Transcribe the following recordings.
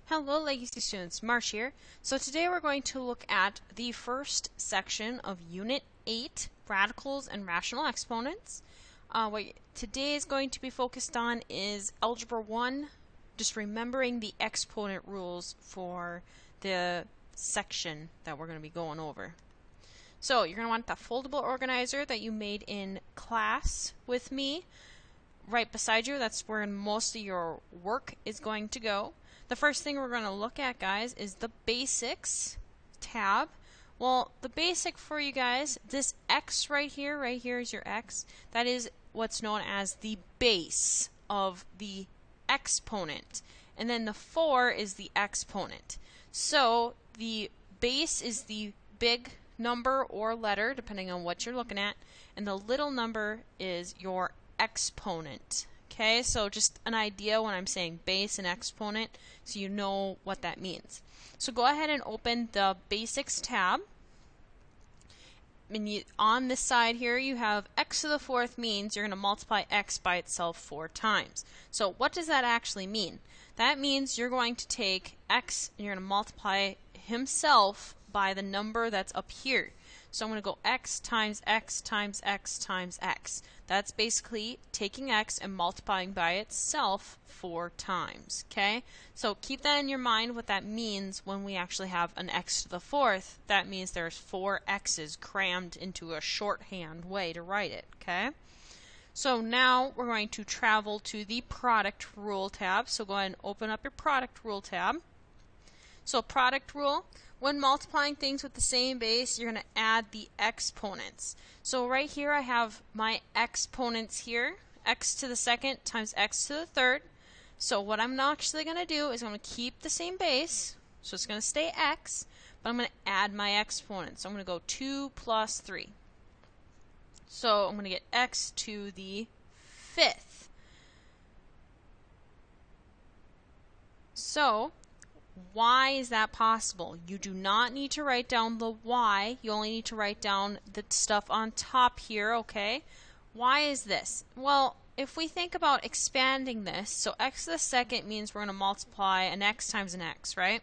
Hello legacy students, Marsh here. So today we're going to look at the first section of Unit 8, Radicals and Rational Exponents. What today is going to be focused on is Algebra 1, just remembering the exponent rules for the section that we're going to be going over. So you're going to want that foldable organizer that you made in class with me right beside you. That's where most of your work is going to go. The first thing we're going to look at, guys, is the Basics tab. Well, the basic for you guys, this X right here is your X. That is what's known as the base of the exponent. And then the 4 is the exponent. So the base is the big number or letter, depending on what you're looking at, and the little number is your exponent. Okay, so just an idea when I'm saying base and exponent, so you know what that means. So go ahead and open the Basics tab. And on this side here, you have x to the 4th means you're going to multiply x by itself 4 times. So what does that actually mean? That means you're going to take x and you're going to multiply himself by the number that's up here. So I'm going to go x times x times x times x. That's basically taking x and multiplying by itself 4 times. Okay? So keep that in your mind what that means when we actually have an x to the 4th. That means there's 4 x's crammed into a shorthand way to write it. Okay? So now we're going to travel to the Product Rule tab. So go ahead and open up your Product Rule tab. So product rule, when multiplying things with the same base, you're going to add the exponents. So right here I have my exponents here, x to the 2nd times x to the 3rd. So what I'm actually going to do is I'm going to keep the same base, so it's going to stay x, but I'm going to add my exponents. So I'm going to go 2 plus 3. So I'm going to get x to the 5th. So why is that possible? You do not need to write down the y, you only need to write down the stuff on top here, okay? Why is this? Well, if we think about expanding this, so x to the 2nd means we're going to multiply an x times an x, right?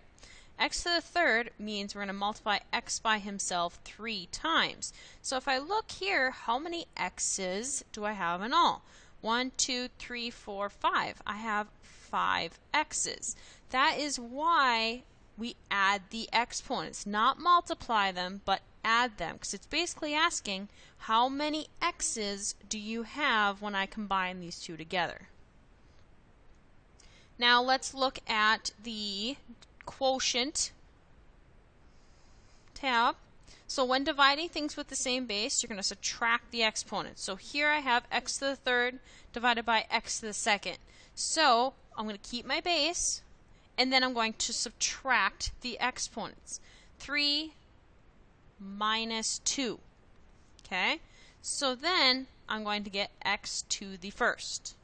X to the 3rd means we're going to multiply x by himself 3 times. So if I look here, how many x's do I have in all? 1, 2, 3, 4, 5. I have 5 x's. That is why we add the exponents, not multiply them, but add them, because it's basically asking how many x's do you have when I combine these two together. Now let's look at the Quotient tab. So when dividing things with the same base, you're going to subtract the exponents. So here I have x to the 3rd divided by x to the 2nd. So I'm going to keep my base, and then I'm going to subtract the exponents. 3 minus 2. Okay? So then I'm going to get x to the 1st.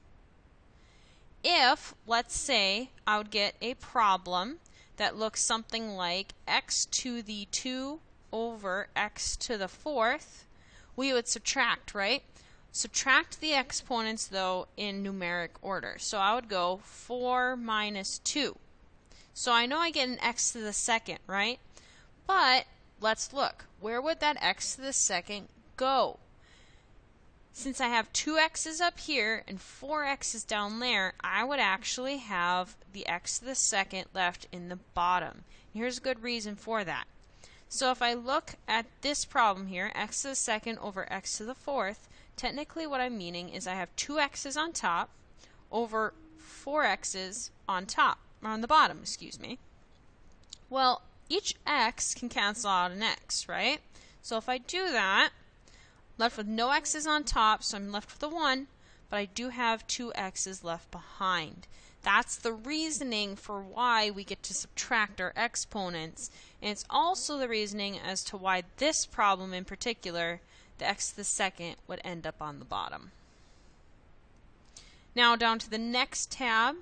If, let's say, I would get a problem that looks something like x to the 2 over x to the 4th, we would subtract, right? Subtract the exponents, though, in numeric order. So I would go 4 minus 2. So I know I get an x to the 2nd, right? But let's look. Where would that x to the 2nd go? Since I have 2 x's up here and 4 x's down there, I would actually have the x to the 2nd left in the bottom. Here's a good reason for that. So if I look at this problem here, x to the 2nd over x to the 4th, technically what I'm meaning is I have 2 x's on top over 4 x's on top. Or on the bottom, excuse me. Well, each x can cancel out an x, right? So if I do that, left with no x's on top, so I'm left with a 1, but I do have 2 x's left behind. That's the reasoning for why we get to subtract our exponents, and it's also the reasoning as to why this problem in particular, the x to the 2nd, would end up on the bottom. Now down to the next tab.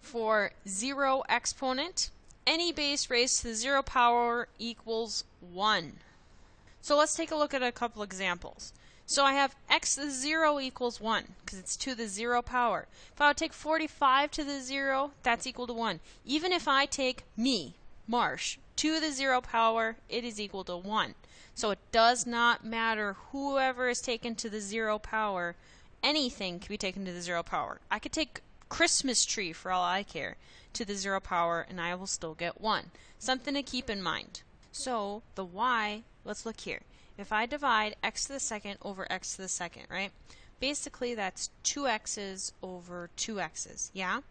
For 0 exponent, any base raised to the 0 power equals 1. So let's take a look at a couple examples. So I have x to the 0 equals 1 because it's to the 0 power. If I would take 45 to the 0, that's equal to 1. Even if I take me, Marsh, to the 0 power, it is equal to 1. So it does not matter whoever is taken to the 0 power. Anything can be taken to the 0 power. I could take Christmas tree for all I care to the 0 power and I will still get 1. Something to keep in mind. So the y, let's look here. If I divide x to the second over x to the second, right? Basically that's 2x's over 2x's, yeah?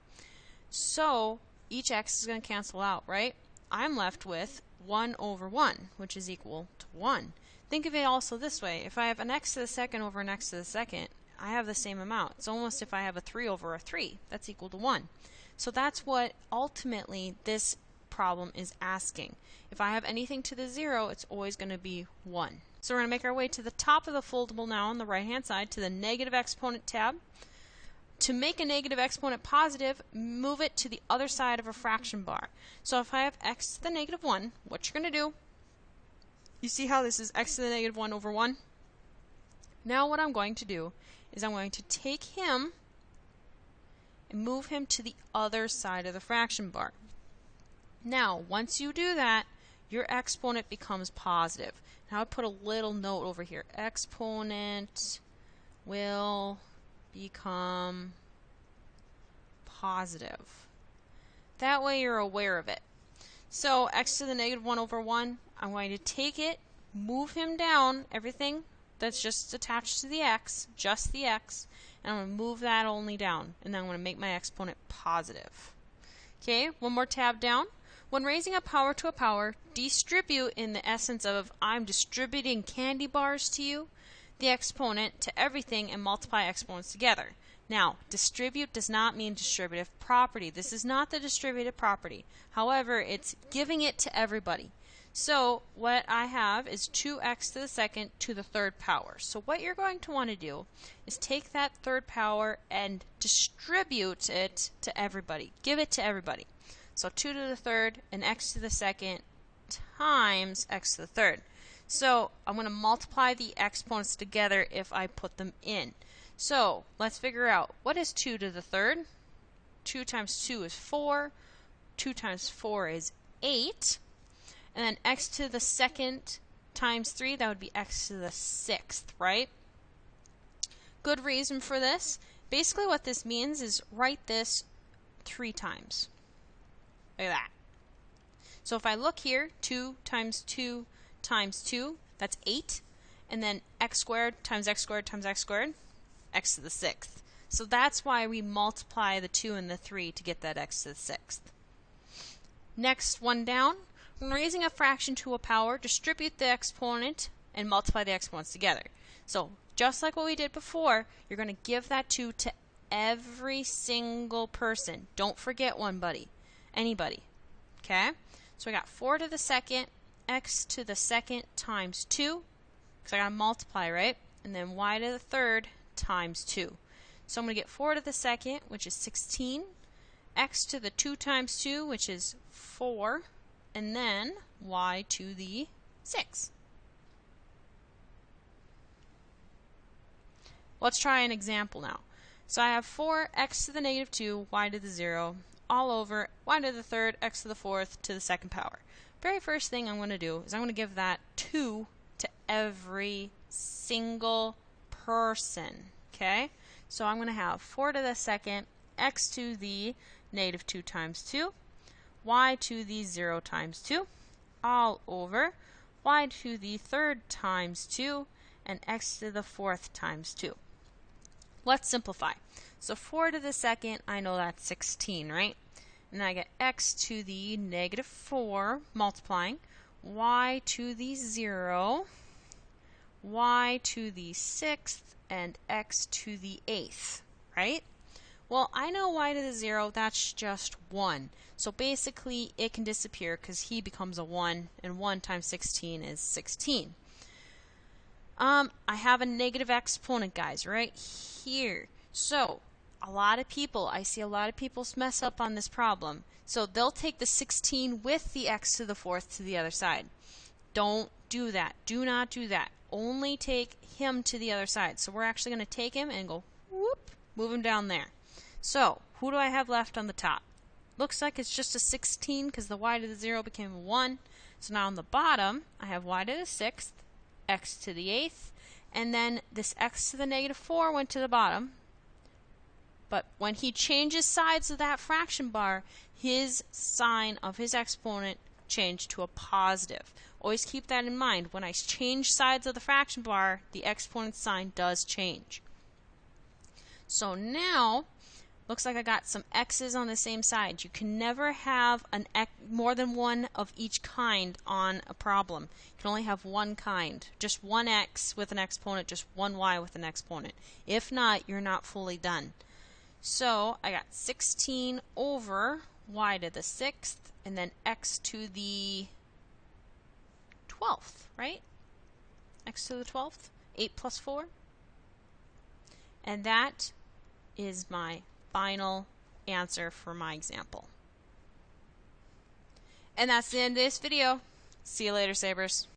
So each x is going to cancel out, right? I'm left with 1 over 1, which is equal to 1. Think of it also this way. If I have an x to the second over an x to the second, I have the same amount. It's almost if I have a 3 over a 3. That's equal to 1. So that's what ultimately this problem is asking. If I have anything to the 0, it's always going to be 1. So we're going to make our way to the top of the foldable now on the right hand side to the negative exponent tab. To make a negative exponent positive, move it to the other side of a fraction bar. So if I have x to the negative 1, what you're going to do, you see how this is x to the negative 1 over 1? Now what I'm going to do is I'm going to take him and move him to the other side of the fraction bar. Now, once you do that, your exponent becomes positive. Now I put a little note over here. Exponent will become positive. That way you're aware of it. So x to the negative 1 over 1, I'm going to take it, move him down, everything that's just attached to the x, just the x, and I'm going to move that only down, and then I'm going to make my exponent positive. Okay, one more tab down. When raising a power to a power, distribute in the essence of I'm distributing candy bars to you, the exponent to everything and multiply exponents together. Now, distribute does not mean distributive property. This is not the distributive property. However, it's giving it to everybody. So what I have is 2x to the second to the third power. So what you're going to want to do is take that third power and distribute it to everybody. Give it to everybody. So 2 to the third and x to the second times x to the third. So I'm going to multiply the exponents together if I put them in. So let's figure out what is 2 to the third. 2 times 2 is 4. 2 times 4 is 8. And then x to the second times 3, that would be x to the sixth, right? Good reason for this. Basically what this means is write this 3 times. Look at that. So if I look here, 2 times 2 times 2, that's 8. And then x squared times x squared times x squared, x to the sixth. So that's why we multiply the 2 and the 3 to get that x to the sixth. Next one down. When raising a fraction to a power, distribute the exponent and multiply the exponents together. So just like what we did before, you're going to give that 2 to every single person. Don't forget one, buddy. Anybody. Okay? So I got 4 to the second, x to the second times 2, because I got to multiply, right? And then y to the third times 2. So I'm going to get 4 to the second, which is 16, x to the 2 times 2, which is 4, and then y to the 6. Let's try an example now. So I have 4x to the negative 2, y to the 0, all over y to the third, x to the fourth, to the second power. Very first thing I'm going to do is I'm going to give that 2 to every single person. Okay? So I'm going to have 4 to the second, x to the negative 2 times 2, y to the 0 times 2, all over y to the third times 2, and x to the fourth times 2. Let's simplify. So 4 to the second, I know that's 16, right? And then I get x to the negative 4 multiplying, y to the 0, y to the 6th, and x to the 8th, right? Well, I know y to the 0, that's just 1. So basically, it can disappear because he becomes a 1, and 1 times 16 is 16. I have a negative exponent, guys, right here. So I see a lot of people mess up on this problem. So they'll take the 16 with the x to the fourth to the other side. Don't do that. Do not do that. only take him to the other side. So we're actually going to take him and go whoop, move him down there. So who do I have left on the top? Looks like it's just a 16 because the y to the 0 became a 1. So now on the bottom, I have y to the 6th, x to the 8th, and then this x to the negative 4 went to the bottom. But when he changes sides of that fraction bar, his sign of his exponent changed to a positive. Always keep that in mind. When I change sides of the fraction bar, the exponent sign does change. So now, looks like I got some x's on the same side. You can never have more than one of each kind on a problem. You can only have one kind. Just one x with an exponent, just one y with an exponent. If not, you're not fully done. So I got 16 over y to the 6th, and then x to the 12th, right? X to the 12th, 8 plus 4. And that is my final answer for my example. And that's the end of this video. See you later, Sabers.